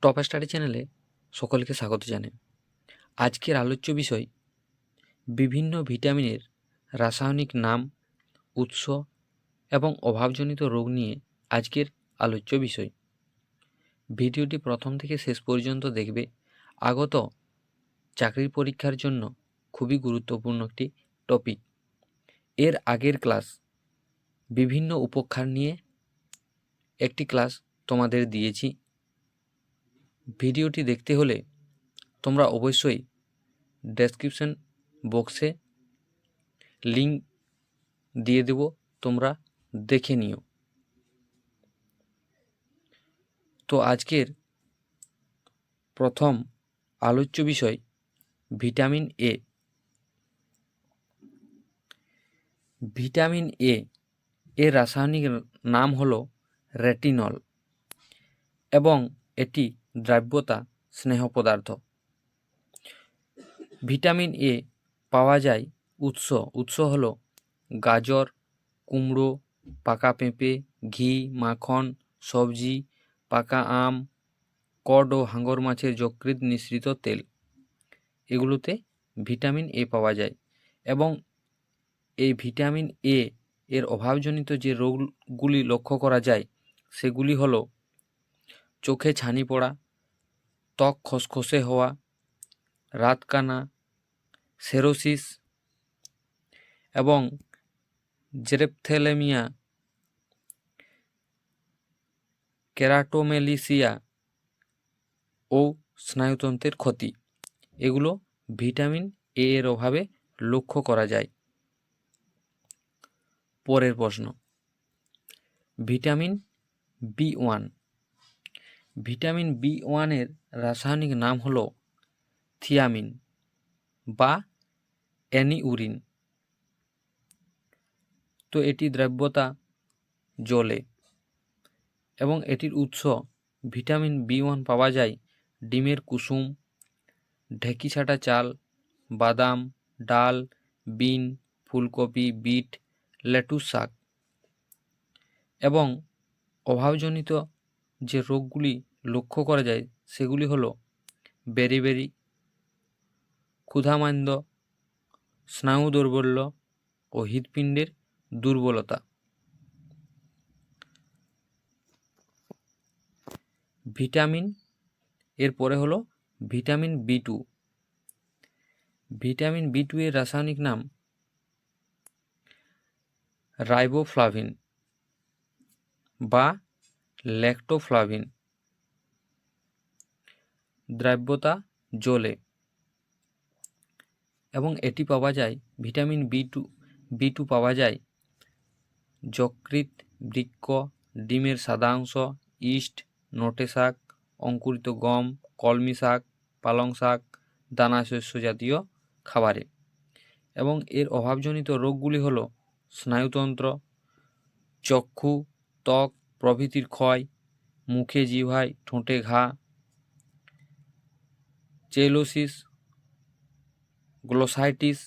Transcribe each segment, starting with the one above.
Top study চ্যানেলে সকলকে স্বাগত জানাই। আজকের আলোচ্য বিষয় বিভিন্ন ভিটামিনের রাসায়নিক নাম, উৎস এবং অভাবজনিত রোগ নিয়ে আজকের আলোচ্য বিষয়। ভিডিওটি প্রথম থেকে শেষ পর্যন্ত দেখবে। আগত চাকরির পরীক্ষার জন্য খুবই গুরুত্বপূর্ণ একটি টপিক। এর আগের ক্লাস বিভিন্ন উপক্ষার নিয়ে একটি ক্লাস তোমাদের দিয়েছি। ভিডিওটি দেখতে হলে তোমরা অবশ্যই ডেসক্রিপশন বক্সে লিঙ্ক দিয়ে দেব, তোমরা দেখে নিও। তো আজকের প্রথম আলোচ্য বিষয় ভিটামিন এ। ভিটামিন এ এর রাসায়নিক নাম হলো রেটিনল এবং এটি দ্রাব্যতা স্নেহ পদার্থ। ভিটামিন এ পাওয়া যায় উৎস হলো গাজর, কুমড়ো, পাকা পেঁপে, ঘি, মাখন, সবজি, পাকা আম, কড ও হাঙর মাছের যকৃৎ নিঃসৃত তেল। এগুলোতে ভিটামিন এ পাওয়া যায় এবং এই ভিটামিন এ এর অভাবজনিত যে রোগগুলি লক্ষ্য করা যায় সেগুলি হলো চোখে ছানি পড়া, ত্বক খসখসে হওয়া, রাতকানা, সেরোসিস এবং জেরেপথ্যালেমিয়া, কেরাটোমেলিসিয়া ও স্নায়ুতন্ত্রের ক্ষতি। এগুলো ভিটামিন এ এর অভাবে লক্ষ্য করা যায়। পরের প্রশ্ন, ভিটামিন বি1। ভিটামিন বি1 রাসায়নিক নাম হলো থিয়ামিন বা অ্যানিউরিন। তো এটি দ্রাব্যতা জলে এবং এটির উৎস ভিটামিন বি1 পাওয়া যায় ডিমের কুসুম, ঢেঁকি ছাঁটা চাল, বাদাম, ডাল, বিন, ফুলকপি, বিট, লেটুস শাক। এবং অভাবজনিত যে রোগগুলি লক্ষ্য করা যায় সেগুলি হলো বেরিবেরি, ক্ষুধামান্দ্য, স্নায়ু দৌর্বল্য ও হৃৎপিণ্ডের দুর্বলতা। ভিটামিন এর পরে হলো ভিটামিন বি2। ভিটামিন বি2 এর রাসায়নিক নাম রাইবোফ্লাভিন বা ল্যাক্টোফ্লাভিন। দ্রাব্যতা জলে এবং এটি পাওয়া যায় ভিটামিন বি2 পাওয়া যায় যকৃৎ, বৃক্ক, ডিমের সাদা অংশ, ইস্ট, নটে শাক, অঙ্কুরিত গম, কলমি শাক, পালং শাক, দানা শস্য জাতীয় খাবারে। এবং এর অভাবজনিত রোগগুলি হলো স্নায়ুতন্ত্র, চক্ষু, ত্বক প্রভৃতির ক্ষয়, মুখে জিহ্বায় ঠোঁটে ঘা, চেলোসিস, গ্লোসাইটিস।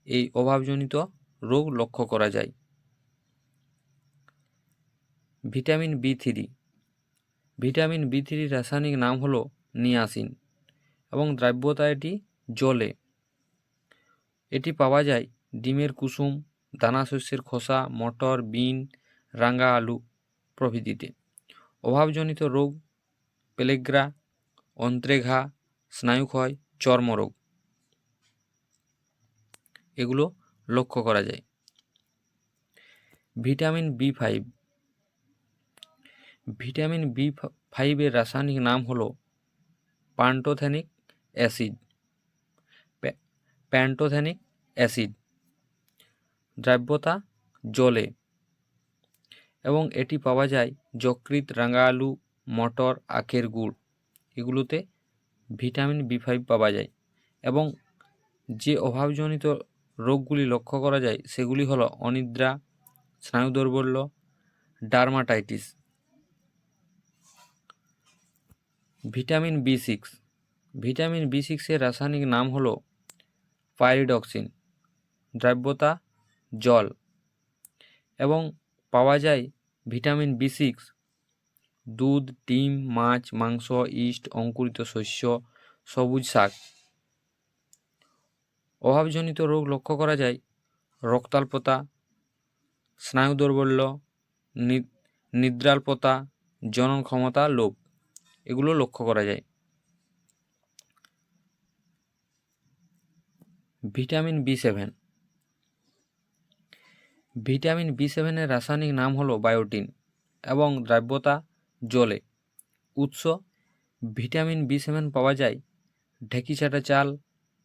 এই অভাবজনিত রোগ লক্ষ্য করা যায়। ভিটামিন বি3। ভিটামিন বি3 রাসায়নিক নাম হলো নিয়াসিন এবং দ্রাব্যতা এটি জলে। এটি পাওয়া যায় ডিমের কুসুম, দানা শস্যের খোসা, মটর, বিন, রাঙা আলু প্রভৃতিতে। অভাবজনিত রোগ পেলেগ্রা, অন্ত্রেঘা, স্নায়ুক্ষয়, চর্মরোগ এগুলো লক্ষ্য করা যায়। ভিটামিন বি5। ভিটামিন বি5 রাসায়নিক নাম হলো প্যান্টোথেনিক অ্যাসিড। প্যান্টোথেনিক অ্যাসিড দ্রাব্যতা জলে এবং এটি পাওয়া যায় যকৃৎ, রাঙা আলু, মটর, আখের গুড় এগুলোতে ভিটামিন বি5 পাওয়া যায়। এবং যে অভাবজনিত রোগগুলি লক্ষ্য করা যায় সেগুলি হলো অনিদ্রা, স্নায়ু দৌর্বল্য, ডার্মাটাইটিস। ভিটামিন বি6। ভিটামিন বি6 রাসায়নিক নাম হলো পাইরিডক্সিন। দ্রাব্যতা জল এবং পাওয়া যায় ভিটামিন বি6 দুধ, ডিম, মাছ, মাংস, ইস্ট, অঙ্কুরিত শস্য, সবুজ শাক। অভাবজনিত রোগ লক্ষ্য করা যায় রক্তাল্পতা, স্নায়ু দৌর্বল্য, নিদ্রাল্পতা, জনন ক্ষমতা লোপ, এগুলো লক্ষ্য করা যায়। ভিটামিন বি7। ভিটামিন বি7-এর রাসায়নিক নাম হলো বায়োটিন এবং দ্রাব্যতা জলে। উৎস: ভিটামিন বি7 পাওয়া যায় ঢেঁকি ছাঁটা চাল,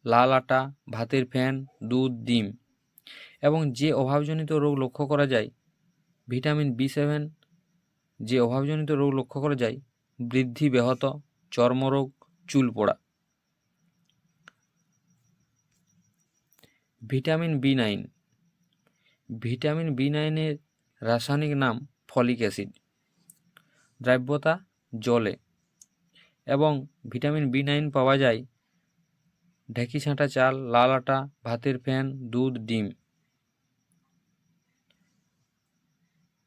লাল আটা, ভাতের ফেন, দুধ, ডিম। এবং যে অভাবজনিত রোগ লক্ষ্য করা যায় ভিটামিন বি7 যে অভাবজনিত রোগ লক্ষ্য করা যায় বৃদ্ধি ব্যাহত, চর্মরোগ, চুল পড়া। ভিটামিন বি9। ভিটামিন বি9-এর রাসায়নিক নাম ফলিক অ্যাসিড, দ্রাব্যতা জলে। এবং ভিটামিন বি9 পাওয়া যায় ঢেঁকি ছাঁটা চাল, লাল আটা, ভাতের ফেন, দুধ, ডিম।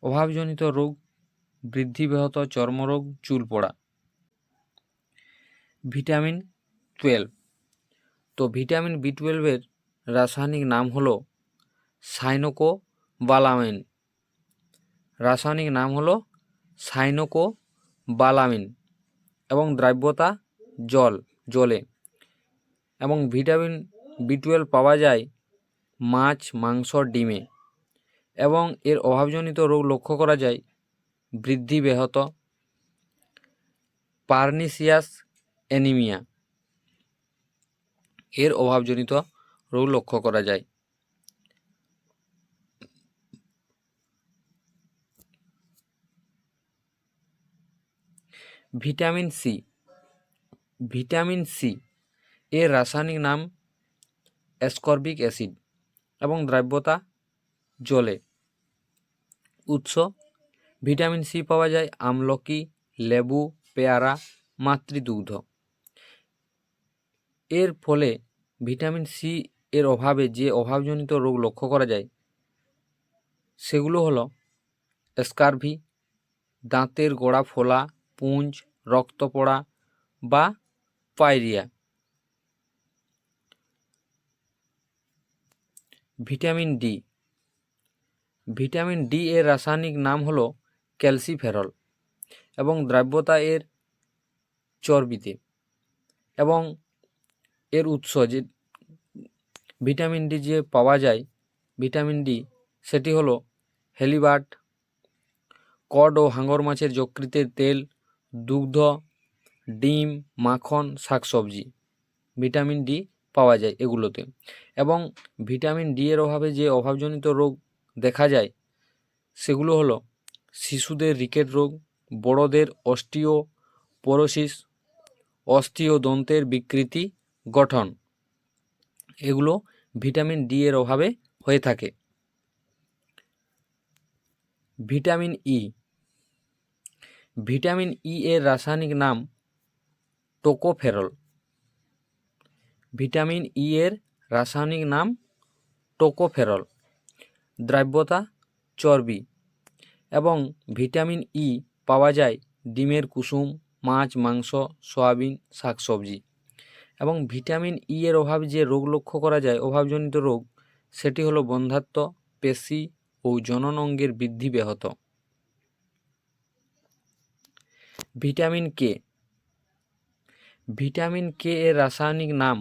অভাবজনিত রোগ বৃদ্ধি ব্যাহত, চর্মরোগ, চুল পড়া। ভিটামিন 12। তো ভিটামিন বি12-এর রাসায়নিক নাম হলো সাইনোকোবালামিন। রাসায়নিক নাম হলো সাইনোকোবালামিন এবং দ্রাব্যতা জলে। এবং ভিটামিন বি12 পাওয়া যায় মাছ, মাংস, ডিমে। এবং এর অভাবজনিত রোগ লক্ষ্য করা যায় বৃদ্ধি ব্যাহত, পার্নিসিয়াস অ্যানিমিয়া, এর অভাবজনিত রোগ লক্ষ্য করা যায়। Vitamin C. ভিটামিন সি এর রাসায়নিক নাম অ্যাসকর্বিক অ্যাসিড এবং দ্রাব্যতা জলে। উৎস: ভিটামিন সি পাওয়া যায় আমলকি, লেবু, পেয়ারা, মাতৃদুগ্ধ। এর ফলে ভিটামিন সি এর অভাবে যে অভাবজনিত রোগ লক্ষ্য করা যায় সেগুলো হলো স্কারভি, দাঁতের গোড়া ফোলা, পুঁজ, রক্ত পড়া বা pyorrhoea. Vitamin D. Vitamin D এর রাসায়নিক নাম হলো ক্যালসিফেরল এবং দ্রাব্যতা এর চর্বিতে। এবং এর উৎস যে ভিটামিন ডি যে পাওয়া যায় ভিটামিন ডি সেটি হলো হেলিবার্ট, কড ও হাঙর মাছের যকৃতের তেল, দুগ্ধ, ডিম, মাখন, শাকসবজি। ভিটামিন ডি পাওয়া যায় এগুলোতে। এবং ভিটামিন ডি এর অভাবে যে অভাবজনিত রোগ দেখা যায় সেগুলো হলো শিশুদের রিকেট রোগ, বড়দের অস্টিওপোরোসিস, অস্টিওদন্তের বিকৃতি গঠন, এগুলো ভিটামিন ডি এর অভাবে হয়ে থাকে। Vitamin E. ভিটামিন ই এর রাসায়নিক নাম টোকোফেরল। ভিটামিন ই এর রাসায়নিক নাম টোকোফেরল, দ্রাব্যতা চর্বি। এবং ভিটামিন ই পাওয়া যায় ডিমের কুসুম, মাছ, মাংস, সয়াবিন, শাকসবজি। এবং ভিটামিন ই এর অভাবে যে রোগ লক্ষ্য করা যায় অভাবজনিত রোগ সেটি হলো বন্ধ্যাত্ব, পেশি ও জনন অঙ্গের বৃদ্ধি ব্যাহত। Vitamin K. ভিটামিন কে এর রাসায়নিক নাম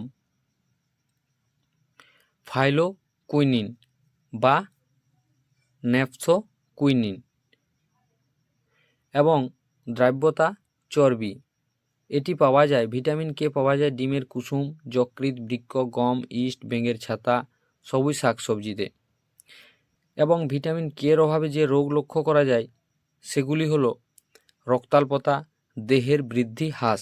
ফাইলোকুইনিন বা ন্যাপথোকুইনিন এবং দ্রাব্যতা চর্বি। এটি পাওয়া যায় ভিটামিন কে পাওয়া যায় ডিমের কুসুম, যকৃৎ, বৃক্ক, গম, ইস্ট, ব্যাঙের ছাতা, সবুজ শাকসবজিতে। এবং ভিটামিন কে এর অভাবে যে রোগ লক্ষ্য করা যায় সেগুলি হলো রক্তাল্পতা, দেহের বৃদ্ধি হ্রাস।